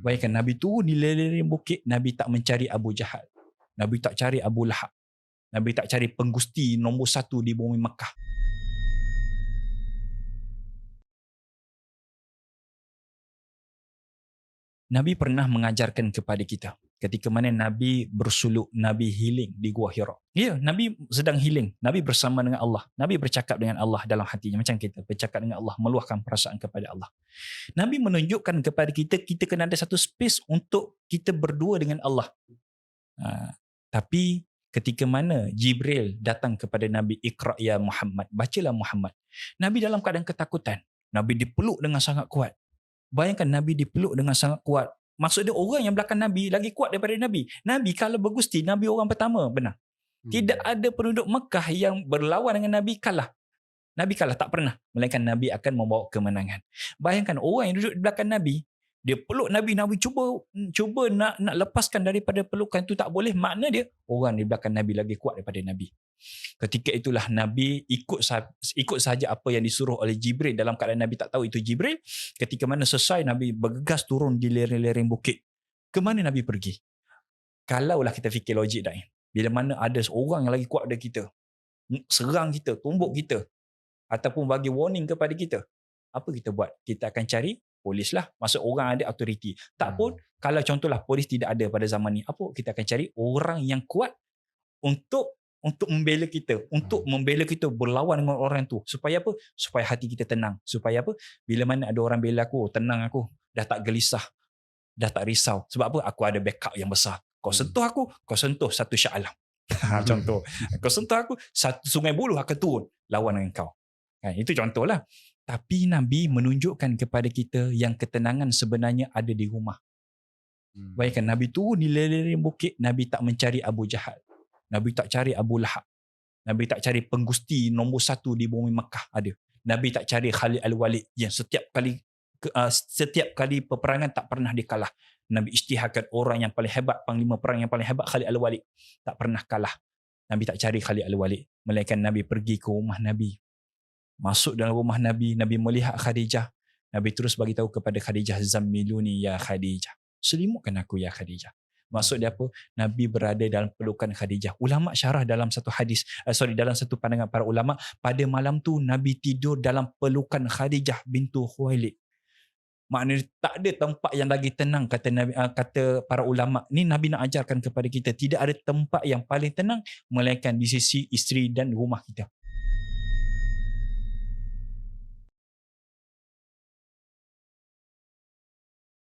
Bayangkan Nabi turun di lereng bukit, Nabi tak mencari Abu Jahal. Nabi tak cari Abu Lahab. Nabi tak cari penggusti nombor 1 di bumi Mekah. Nabi pernah mengajarkan kepada kita ketika mana Nabi bersuluk, Nabi healing di Gua Hira. Ya, Nabi sedang healing. Nabi bersama dengan Allah. Nabi bercakap dengan Allah dalam hatinya. Macam kita bercakap dengan Allah, meluahkan perasaan kepada Allah. Nabi menunjukkan kepada kita, kita kena ada satu space untuk kita berdua dengan Allah. Tapi ketika mana Jibril datang kepada Nabi, Iqra ya Muhammad, bacalah Muhammad. Nabi dalam keadaan ketakutan. Nabi dipeluk dengan sangat kuat. Bayangkan Nabi dipeluk dengan sangat kuat. Maksud dia orang yang belakang Nabi lagi kuat daripada Nabi. Nabi kalau bergusti, Nabi orang pertama, benar. Tidak ada penduduk Mekah yang berlawan dengan Nabi kalah. Nabi kalah, tak pernah. Melainkan Nabi akan membawa kemenangan. Bayangkan orang yang duduk di belakang Nabi, dia peluk Nabi, Nabi cuba nak lepaskan daripada pelukan itu, tak boleh. Makna dia, orang di belakang Nabi lagi kuat daripada Nabi. Ketika itulah Nabi ikut saja apa yang disuruh oleh Jibril, dalam keadaan Nabi tak tahu itu Jibril. Ketika mana selesai, Nabi bergegas turun di lereng-lereng bukit. Ke mana Nabi pergi? Kalaulah kita fikir logik dah, bila mana ada seorang yang lagi kuat dari kita, serang kita, tumbuk kita, ataupun bagi warning kepada kita, apa kita buat? Kita akan cari polis lah. Maksud orang ada autoriti. Tak pun, kalau contohlah polis tidak ada pada zaman ni, apa kita akan cari? Orang yang kuat untuk membela kita, untuk membela kita berlawan dengan orang tu. Supaya apa? Supaya hati kita tenang. Supaya apa? Bila mana ada orang bela aku, tenang aku, dah tak gelisah, dah tak risau. Sebab apa? Aku ada backup yang besar. Kau sentuh aku, kau sentuh satu Shah Alam. Contoh. Kau sentuh aku, satu Sungai Buloh akan turun lawan dengan kau. Itu contohlah. Tapi Nabi menunjukkan kepada kita yang ketenangan sebenarnya ada di rumah. Bayangkan Nabi turun di lereng bukit, Nabi tak mencari Abu Jahal. Nabi tak cari Abu Lahab. Nabi tak cari penggusti nombor 1 di bumi Mekah, ada. Nabi tak cari Khalid Al-Walid yang setiap kali peperangan tak pernah dikalah. Nabi isytiharkan orang yang paling hebat, panglima perang yang paling hebat, Khalid Al-Walid, tak pernah kalah. Nabi tak cari Khalid Al-Walid, melainkan Nabi pergi ke rumah Nabi. Masuk dalam rumah Nabi, Nabi melihat Khadijah. Nabi terus bagi tahu kepada Khadijah, Zammiluni ya Khadijah. Selimutkan aku ya Khadijah. Maksud dia apa? Nabi berada dalam pelukan Khadijah. Ulama syarah dalam satu hadis, dalam satu pandangan para ulama, pada malam tu Nabi tidur dalam pelukan Khadijah bintu Khuwailid. Maknanya tak ada tempat yang lagi tenang, kata Nabi, kata para ulama. Ni Nabi nak ajarkan kepada kita, tidak ada tempat yang paling tenang melainkan di sisi isteri dan rumah kita.